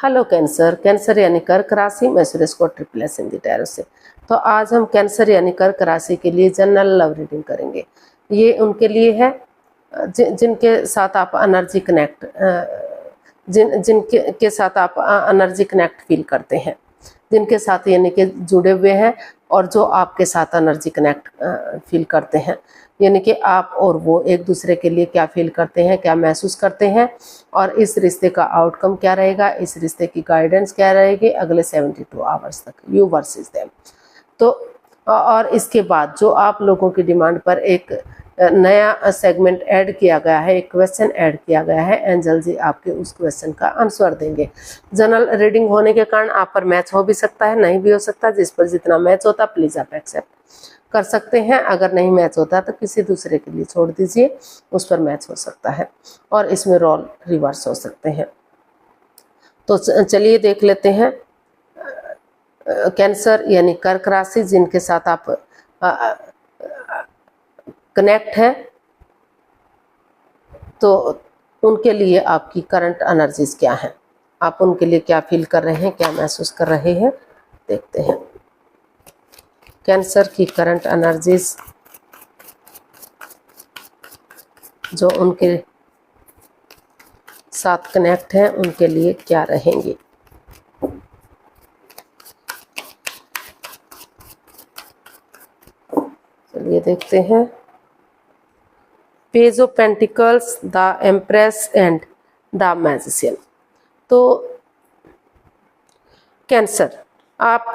Hello cancer, cancer यानी कर्क राशि। मैं सुरेश को ट्रिपल एस हिंदी टैरो से। तो आज हम कैंसर यानी कर्क राशि के लिए जनरल लव रीडिंग करेंगे। ये उनके लिए है जिनके साथ आप एनर्जी कनेक्ट जिनके के साथ आप एनर्जी कनेक्ट फील करते हैं, जिनके साथ यानी कि जुड़े हुए हैं और जो आपके साथ एनर्जी कनेक्ट फील करते हैं, यानी कि आप और वो एक दूसरे के लिए क्या फील करते हैं, क्या महसूस करते हैं और इस रिश्ते का आउटकम क्या रहेगा, इस रिश्ते की गाइडेंस क्या रहेगी अगले 72 आवर्स तक। You versus them. तो और इसके बाद जो आप लोगों की डिमांड पर एक नया सेगमेंट ऐड किया गया है, एक क्वेश्चन ऐड किया गया है, एंजल जी आपके उस क्वेश्चन का आंसर देंगे। जनरल रीडिंग होने के कारण आप पर मैच हो भी सकता है, नहीं भी हो सकता। जिस पर जितना मैच होता प्लीज आप एक्सेप्ट कर सकते हैं। अगर नहीं मैच होता तो किसी दूसरे के लिए छोड़ दीजिए, उस पर मैच हो सकता है और इसमें रोल रिवर्स हो सकते हैं। तो चलिए देख लेते हैं कैंसर यानी कर्क राशि जिनके साथ आप कनेक्ट है, तो उनके लिए आपकी करंट एनर्जीज क्या है, आप उनके लिए क्या फील कर रहे हैं, क्या महसूस कर रहे हैं, देखते हैं। कैंसर की करंट एनर्जीज जो उनके साथ कनेक्ट हैं उनके लिए क्या रहेंगी। चलिए देखते हैं। Page of pentacles, the empress and the magician. तो कैंसर आप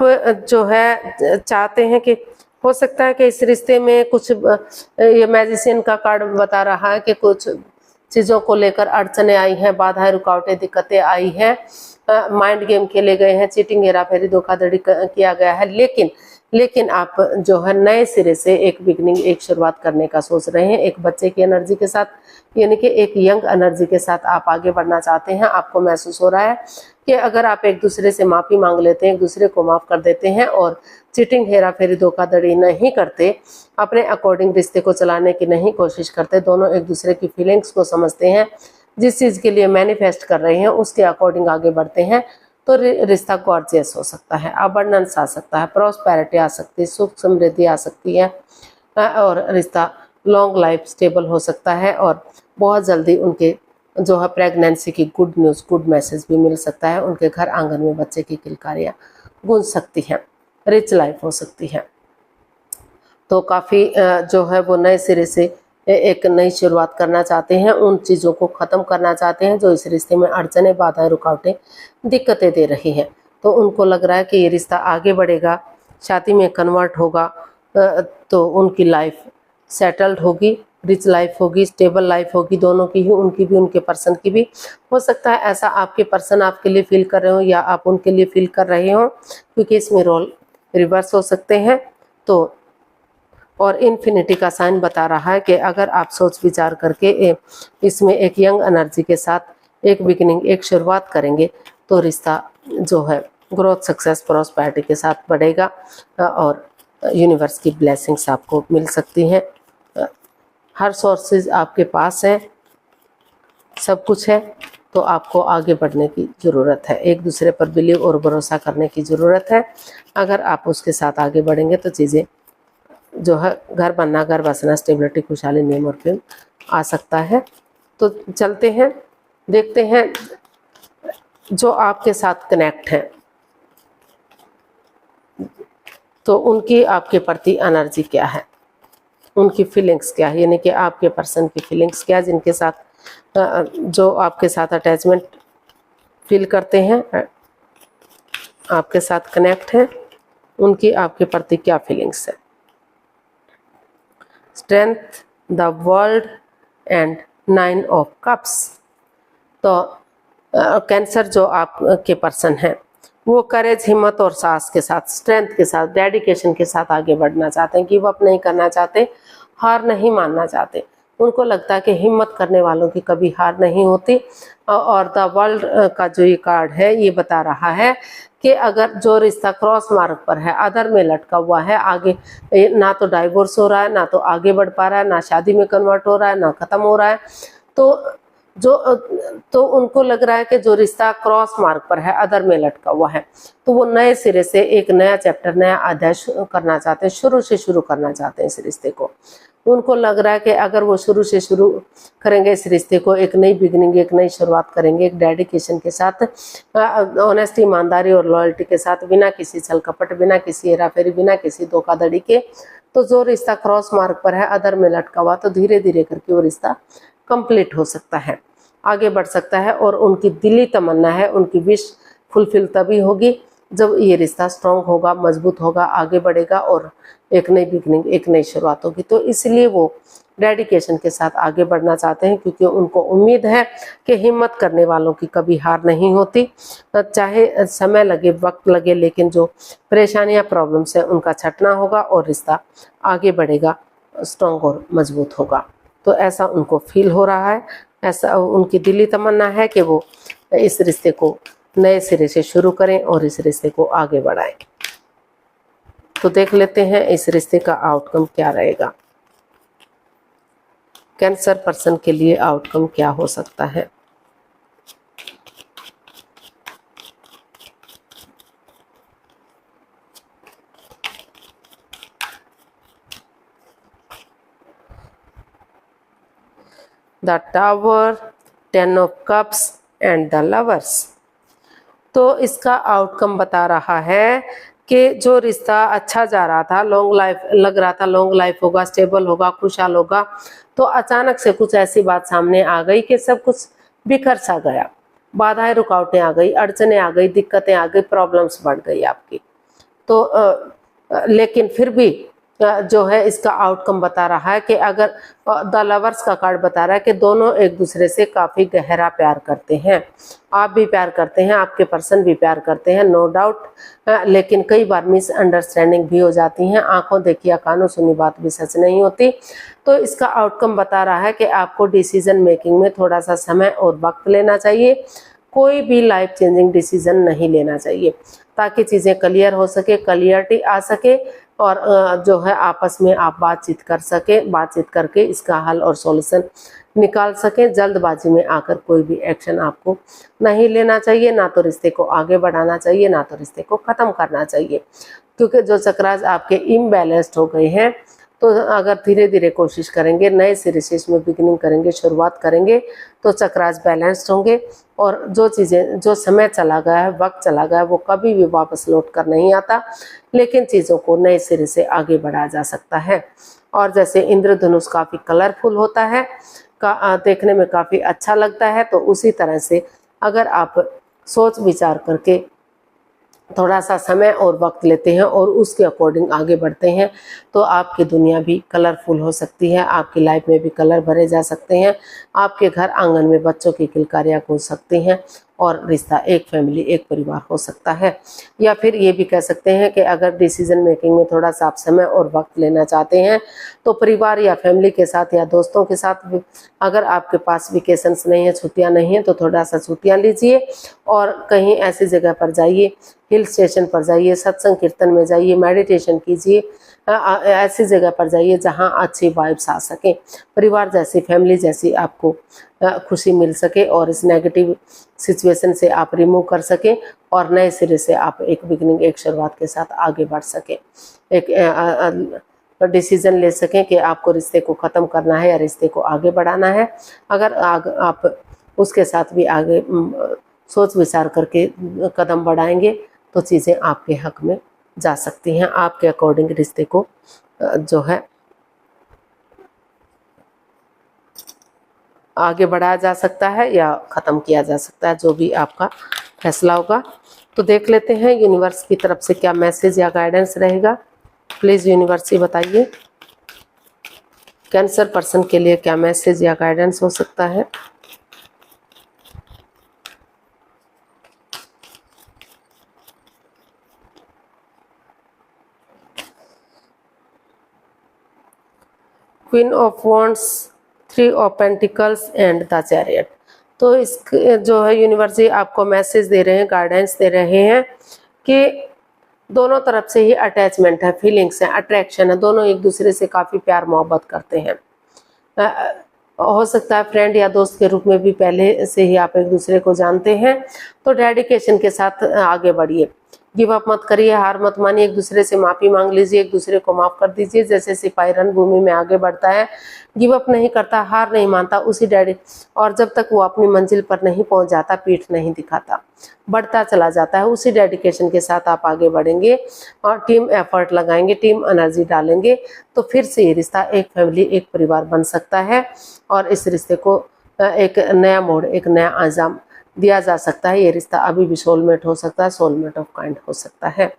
जो है चाहते हैं कि हो सकता है कि इस रिश्ते में कुछ ये मैजिशियन का कार्ड बता रहा है कि कुछ चीज़ों को लेकर अड़चने आई हैं, बाधाएं, रुकावटें, दिक्कतें आई हैं, माइंड गेम खेले गए हैं, चीटिंग, हेराफेरी, धोखाधड़ी किया गया है। लेकिन आप जो है नए सिरे से एक बिगनिंग, एक शुरुआत करने का सोच रहे हैं। एक बच्चे की एनर्जी के साथ यानी कि एक यंग एनर्जी के साथ आप आगे बढ़ना चाहते हैं। आपको महसूस हो रहा है कि अगर आप एक दूसरे से माफ़ी मांग लेते हैं, एक दूसरे को माफ़ कर देते हैं और चीटिंग, हेराफेरी, धोखाधड़ी नहीं करते, अपने अकॉर्डिंग रिश्ते को चलाने की नहीं कोशिश करते, दोनों एक दूसरे की फीलिंग्स को समझते हैं, जिस चीज़ के लिए मैनिफेस्ट कर रहे हैं उसके अकॉर्डिंग आगे बढ़ते हैं, तो रिश्ता गॉर्जियस हो सकता है, अबंडेंस आ सकता है, प्रॉस्पेरिटी आ सकती है, सुख समृद्धि आ सकती है और रिश्ता लॉन्ग लाइफ स्टेबल हो सकता है। और बहुत जल्दी उनके जो है प्रेगनेंसी की गुड न्यूज़, गुड मैसेज भी मिल सकता है। उनके घर आंगन में बच्चे की किलकारियाँ गूंज सकती हैं, रिच लाइफ हो सकती है। तो काफ़ी जो है वो नए सिरे से एक नई शुरुआत करना चाहते हैं, उन चीज़ों को ख़त्म करना चाहते हैं जो इस रिश्ते में अड़चने, बाधाएं, रुकावटें, दिक्कतें दे रही हैं। तो उनको लग रहा है कि ये रिश्ता आगे बढ़ेगा, शादी में कन्वर्ट होगा, तो उनकी लाइफ सेटल्ड होगी, रिच लाइफ होगी, स्टेबल लाइफ होगी, दोनों की ही, उनकी भी, उनके पर्सन की भी। हो सकता है ऐसा आपके पर्सन आपके लिए फील कर रहे हो या आप उनके लिए फील कर रहे हो, क्योंकि इसमें रोल रिवर्स हो सकते हैं। तो और इन्फिनिटी का साइन बता रहा है कि अगर आप सोच विचार करके इसमें एक यंग एनर्जी के साथ एक बिगिनिंग, एक शुरुआत करेंगे, तो रिश्ता जो है ग्रोथ, सक्सेस, प्रॉस्पेरिटी के साथ बढ़ेगा और यूनिवर्स की ब्लेसिंग्स आपको मिल सकती हैं। हर सोर्सेज आपके पास है, सब कुछ है, तो आपको आगे बढ़ने की ज़रूरत है, एक दूसरे पर बिलीव और भरोसा करने की ज़रूरत है। अगर आप उसके साथ आगे बढ़ेंगे तो चीज़ें जो है घर बनना, घर बसना, स्टेबिलिटी, खुशहाली, नेम और फेम आ सकता है। तो चलते हैं, देखते हैं जो आपके साथ कनेक्ट हैं तो उनकी आपके प्रति एनर्जी क्या है, उनकी फीलिंग्स क्या है, यानी कि आपके पर्सन की फीलिंग्स क्या, जिनके साथ जो आपके साथ अटैचमेंट फील करते हैं, आपके साथ कनेक्ट हैं, उनकी आपके प्रति क्या फीलिंग्स है। Strength, the world and 9 of cups. तो कैंसर जो आपके पर्सन हैं वो करेज, हिम्मत और साहस के साथ, स्ट्रेंथ के साथ, डेडिकेशन के साथ आगे बढ़ना चाहते हैं, गिव अप नहीं करना चाहते, हार नहीं मानना चाहते। उनको लगता है कि हिम्मत करने वालों की कभी हार नहीं होती। और द वर्ल्ड का जो ये कार्ड है ये बता रहा है कि अगर जो रिश्ता क्रॉस मार्ग पर है, अधर में लटका हुआ है, आगे ना तो डाइवोर्स हो रहा है, ना तो आगे बढ़ पा रहा है, ना शादी में कन्वर्ट हो रहा है, ना ख़त्म हो रहा है, तो तो उनको लग रहा है कि जो रिश्ता क्रॉस मार्ग पर है, अदर में लटका हुआ है, तो वो नए सिरे से एक नया चैप्टर, नया अध्याय करना चाहते हैं, शुरू से शुरू करना चाहते हैं इस रिश्ते को। उनको लग रहा है कि अगर वो शुरू से शुरू करेंगे इस रिश्ते को, एक नई बिगनिंग, एक नई शुरुआत करेंगे, एक डेडिकेशन के साथ, ऑनेस्टी, ईमानदारी और लॉयल्टी के साथ, बिना किसी छल कपट, बिना किसी हेराफेरी, बिना किसी धोखाधड़ी के, तो जो रिश्ता क्रॉस मार्ग पर है, अदर में लटका हुआ, तो धीरे धीरे करके वो रिश्ता कंप्लीट हो सकता है, आगे बढ़ सकता है। और उनकी दिली तमन्ना है, उनकी विश फुलफिल तभी होगी जब ये रिश्ता स्ट्रांग होगा, मजबूत होगा, आगे बढ़ेगा और एक नई बिगनिंग, एक नई शुरुआत होगी। तो इसलिए वो डेडिकेशन के साथ आगे बढ़ना चाहते हैं, क्योंकि उनको उम्मीद है कि हिम्मत करने वालों की कभी हार नहीं होती। चाहे समय लगे, वक्त लगे, लेकिन जो परेशानियां, प्रॉब्लम्स है, उनका छटना होगा और रिश्ता आगे बढ़ेगा, स्ट्रांग और मजबूत होगा। तो ऐसा उनको फील हो रहा है, ऐसा उनकी दिली तमन्ना है कि वो इस रिश्ते को नए सिरे से शुरू करें और इस रिश्ते को आगे बढ़ाएं। तो देख लेते हैं इस रिश्ते का आउटकम क्या रहेगा। कैंसर पर्सन के लिए आउटकम क्या हो सकता है। The tower, 10 of cups and the lovers. तो इसका आउटकम बता रहा है कि जो रिश्ता अच्छा जा रहा था, लॉन्ग लाइफ लग रहा था, लॉन्ग लाइफ होगा, स्टेबल होगा, खुशहाल होगा, तो अचानक से कुछ ऐसी बात सामने आ गई कि सब कुछ बिखर सा गया, बाधाएं, रुकावटें आ गई, अड़चने आ गई, दिक्कतें आ गई, प्रॉब्लम्स बढ़ गई आपकी। तो लेकिन फिर भी जो है इसका आउटकम बता रहा है कि अगर द लवर्स का कार्ड बता रहा है कि दोनों एक दूसरे से काफ़ी गहरा प्यार करते हैं, आप भी प्यार करते हैं, आपके पर्सन भी प्यार करते हैं, नो डाउट, लेकिन कई बार मिसअंडरस्टैंडिंग भी हो जाती हैं, आंखों देखी या कानों सुनी बात भी सच नहीं होती। तो इसका आउटकम बता रहा है कि आपको डिसीजन मेकिंग में थोड़ा सा समय और वक्त लेना चाहिए, कोई भी लाइफ चेंजिंग डिसीजन नहीं लेना चाहिए, ताकि चीज़ें क्लियर हो सके, क्लियरिटी आ सके और जो है आपस में आप बातचीत कर सके, बातचीत करके इसका हल और सॉल्यूशन निकाल सकें। जल्दबाजी में आकर कोई भी एक्शन आपको नहीं लेना चाहिए, ना तो रिश्ते को आगे बढ़ाना चाहिए, ना तो रिश्ते को ख़त्म करना चाहिए, क्योंकि जो चक्रास आपके इम्बैलेंस्ड हो गए हैं, तो अगर धीरे धीरे कोशिश करेंगे, नए सिरे से इसमें बिगिनिंग करेंगे, शुरुआत करेंगे, तो चक्रास बैलेंस्ड होंगे और जो चीज़ें, जो समय चला गया है, वक्त चला गया है, वो कभी भी वापस लौट कर नहीं आता, लेकिन चीज़ों को नए सिरे से आगे बढ़ाया जा सकता है। और जैसे इंद्रधनुष काफ़ी कलरफुल होता है, देखने में काफ़ी अच्छा लगता है, तो उसी तरह से अगर आप सोच विचार करके थोड़ा सा समय और वक्त लेते हैं और उसके अकॉर्डिंग आगे बढ़ते हैं, तो आपकी दुनिया भी कलरफुल हो सकती है, आपकी लाइफ में भी कलर भरे जा सकते हैं, आपके घर आंगन में बच्चों की किलकारियाँ गूंज सकती हैं और रिश्ता एक फैमिली, एक परिवार हो सकता है। या फिर ये भी कह सकते हैं कि अगर डिसीजन मेकिंग में थोड़ा सा आप समय और वक्त लेना चाहते हैं, तो परिवार या फैमिली के साथ या दोस्तों के साथ भी, अगर आपके पास वेकेशंस नहीं है, छुट्टियां नहीं है, तो थोड़ा सा छुट्टियां लीजिए और कहीं ऐसी जगह पर जाइए, हिल स्टेशन पर जाइए, सत्संग कीर्तन में जाइए, मेडिटेशन कीजिए, ऐसी जगह पर जाइए जहां अच्छी वाइब्स आ सकें, परिवार जैसी, फैमिली जैसी आपको खुशी मिल सके और इस नेगेटिव सिचुएशन से आप रिमूव कर सकें और नए सिरे से आप एक बिगनिंग, एक शुरुआत के साथ आगे बढ़ सकें, एक डिसीजन ले सकें कि आपको रिश्ते को ख़त्म करना है या रिश्ते को आगे बढ़ाना है। अगर आप उसके साथ भी आगे सोच विचार करके कदम बढ़ाएंगे, तो चीज़ें आपके हक में जा सकती हैं, आपके अकॉर्डिंग रिश्ते को जो है आगे बढ़ाया जा सकता है या ख़त्म किया जा सकता है, जो भी आपका फैसला होगा। तो देख लेते हैं यूनिवर्स की तरफ से क्या मैसेज या गाइडेंस रहेगा। प्लीज़ यूनिवर्स ही बताइए कैंसर पर्सन के लिए क्या मैसेज या गाइडेंस हो सकता है। Queen of wands, 3 of pentacles and the chariot. तो इस जो है यूनिवर्स आपको मैसेज दे रहे हैं, गाइडेंस दे रहे हैं कि दोनों तरफ से ही अटैचमेंट है, फीलिंग्स है, अट्रैक्शन है, दोनों एक दूसरे से काफ़ी प्यार मोहब्बत करते हैं हो सकता है फ्रेंड या दोस्त के रूप में भी पहले से ही आप एक दूसरे को जानते हैं, तो डेडिकेशन के साथ आगे बढ़िए। गिव अप मत करिए, हार मत मानिए, एक दूसरे से माफ़ी मांग लीजिए, एक दूसरे को माफ़ कर दीजिए। जैसे सिपाही रणभूमि में आगे बढ़ता है, गिव अप नहीं करता, हार नहीं मानता, उसी और जब तक वो अपनी मंजिल पर नहीं पहुंच जाता, पीठ नहीं दिखाता, बढ़ता चला जाता है। उसी डेडिकेशन के साथ आप आगे बढ़ेंगे और टीम एफर्ट लगाएंगे, टीम एनर्जी डालेंगे, तो फिर से ये रिश्ता एक फैमिली, एक परिवार बन सकता है और इस रिश्ते को एक नया मोड़, एक नया अंजाम दिया जा सकता है। ये रिश्ता अभी भी सोलमेट हो सकता है, सोलमेट ऑफ काइंड हो सकता है।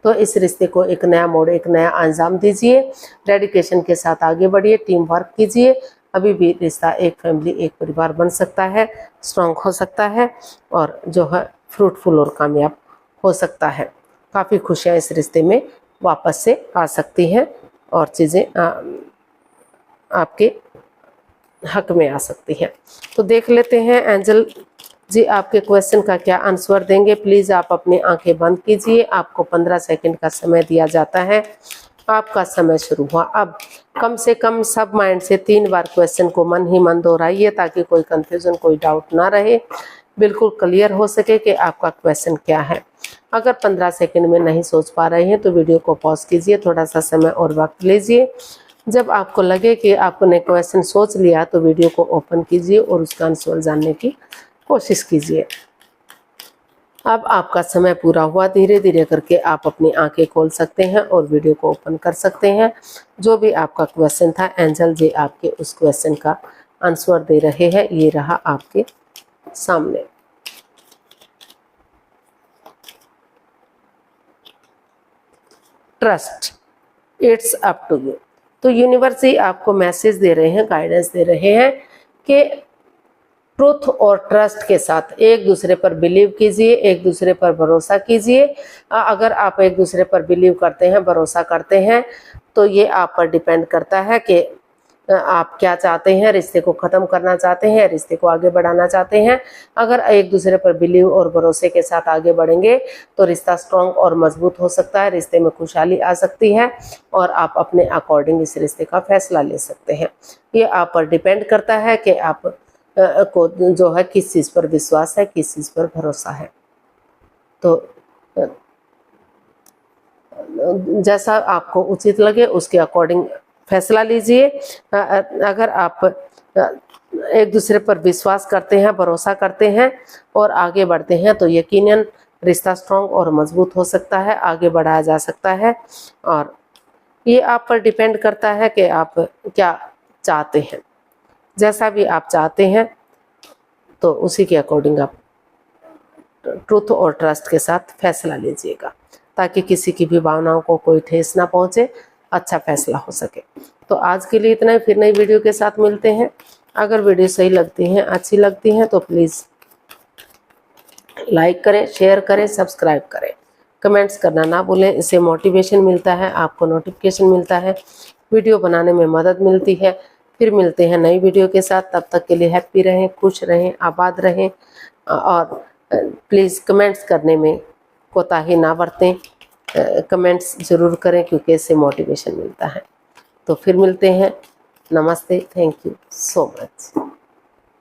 तो इस रिश्ते को एक नया मोड़, एक नया अंजाम दीजिए, डेडिकेशन के साथ आगे बढ़िए, टीम वर्क कीजिए। अभी भी रिश्ता एक फैमिली, एक परिवार बन सकता है, स्ट्रॉन्ग हो सकता है और जो है फ्रूटफुल और कामयाब हो सकता है। काफ़ी खुशियाँ इस रिश्ते में वापस से आ सकती हैं और चीज़ें आपके हक में आ सकती हैं। तो देख लेते हैं एंजल जी आपके क्वेश्चन का क्या आंसर देंगे। प्लीज़ आप अपनी आंखें बंद कीजिए। आपको 15 सेकंड का समय दिया जाता है। आपका समय शुरू हुआ। अब कम से कम सब माइंड से 3 बार क्वेश्चन को मन ही मन दोहराइए ताकि कोई कंफ्यूजन, कोई डाउट ना रहे, बिल्कुल क्लियर हो सके कि आपका क्वेश्चन क्या है। अगर 15 सेकंड में नहीं सोच पा रहे हैं तो वीडियो को पॉज कीजिए, थोड़ा सा समय और वक्त लीजिए। जब आपको लगे कि आपने क्वेश्चन सोच लिया तो वीडियो को ओपन कीजिए और उसका आंसर जानने की कोशिश कीजिए। अब आपका समय पूरा हुआ। धीरे धीरे करके आप अपनी आंखें खोल सकते हैं और वीडियो को ओपन कर सकते हैं। जो भी आपका क्वेश्चन था, एंजल जी आपके उस क्वेश्चन का आंसर दे रहे हैं। ये रहा आपके सामने। Trust, it's up to you. तो यूनिवर्स ही आपको मैसेज दे रहे हैं, गाइडेंस दे रहे हैं कि ट्रुथ और ट्रस्ट के साथ एक दूसरे पर बिलीव कीजिए, एक दूसरे पर भरोसा कीजिए। अगर आप एक दूसरे पर बिलीव करते हैं, भरोसा करते हैं, तो ये आप पर डिपेंड करता है कि आप क्या चाहते हैं, रिश्ते को ख़त्म करना चाहते हैं, रिश्ते को आगे बढ़ाना चाहते हैं। अगर एक दूसरे पर बिलीव और भरोसे के साथ आगे बढ़ेंगे तो रिश्ता स्ट्रॉन्ग और मजबूत हो सकता है, रिश्ते में खुशहाली आ सकती है और आप अपने अकॉर्डिंग इस रिश्ते का फैसला ले सकते हैं। ये आप पर डिपेंड करता है कि आप को जो है किस चीज़ पर विश्वास है, किस चीज़ पर भरोसा है। तो जैसा आपको उचित लगे उसके अकॉर्डिंग फैसला लीजिए। अगर आप एक दूसरे पर विश्वास करते हैं, भरोसा करते हैं और आगे बढ़ते हैं तो यकीनन रिश्ता स्ट्रॉन्ग और मजबूत हो सकता है, आगे बढ़ाया जा सकता है। और ये आप पर डिपेंड करता है कि आप क्या चाहते हैं। जैसा भी आप चाहते हैं तो उसी के अकॉर्डिंग आप ट्रुथ और ट्रस्ट के साथ फैसला लीजिएगा ताकि किसी की भी भावनाओं को कोई ठेस ना पहुंचे, अच्छा फैसला हो सके। तो आज के लिए इतना ही, फिर नई वीडियो के साथ मिलते हैं। अगर वीडियो सही लगती हैं, अच्छी लगती हैं तो प्लीज़ लाइक करें, शेयर करें, सब्सक्राइब करें, कमेंट्स करना ना भूलें। इससे मोटिवेशन मिलता है, आपको नोटिफिकेशन मिलता है, वीडियो बनाने में मदद मिलती है। फिर मिलते हैं नई वीडियो के साथ। तब तक के लिए हैप्पी रहें, खुश रहें, आबाद रहें और प्लीज़ कमेंट्स करने में कोताही ना बरतें। कमेंट्स ज़रूर करें क्योंकि इससे मोटिवेशन मिलता है। तो फिर मिलते हैं। नमस्ते, थैंक यू सो मच।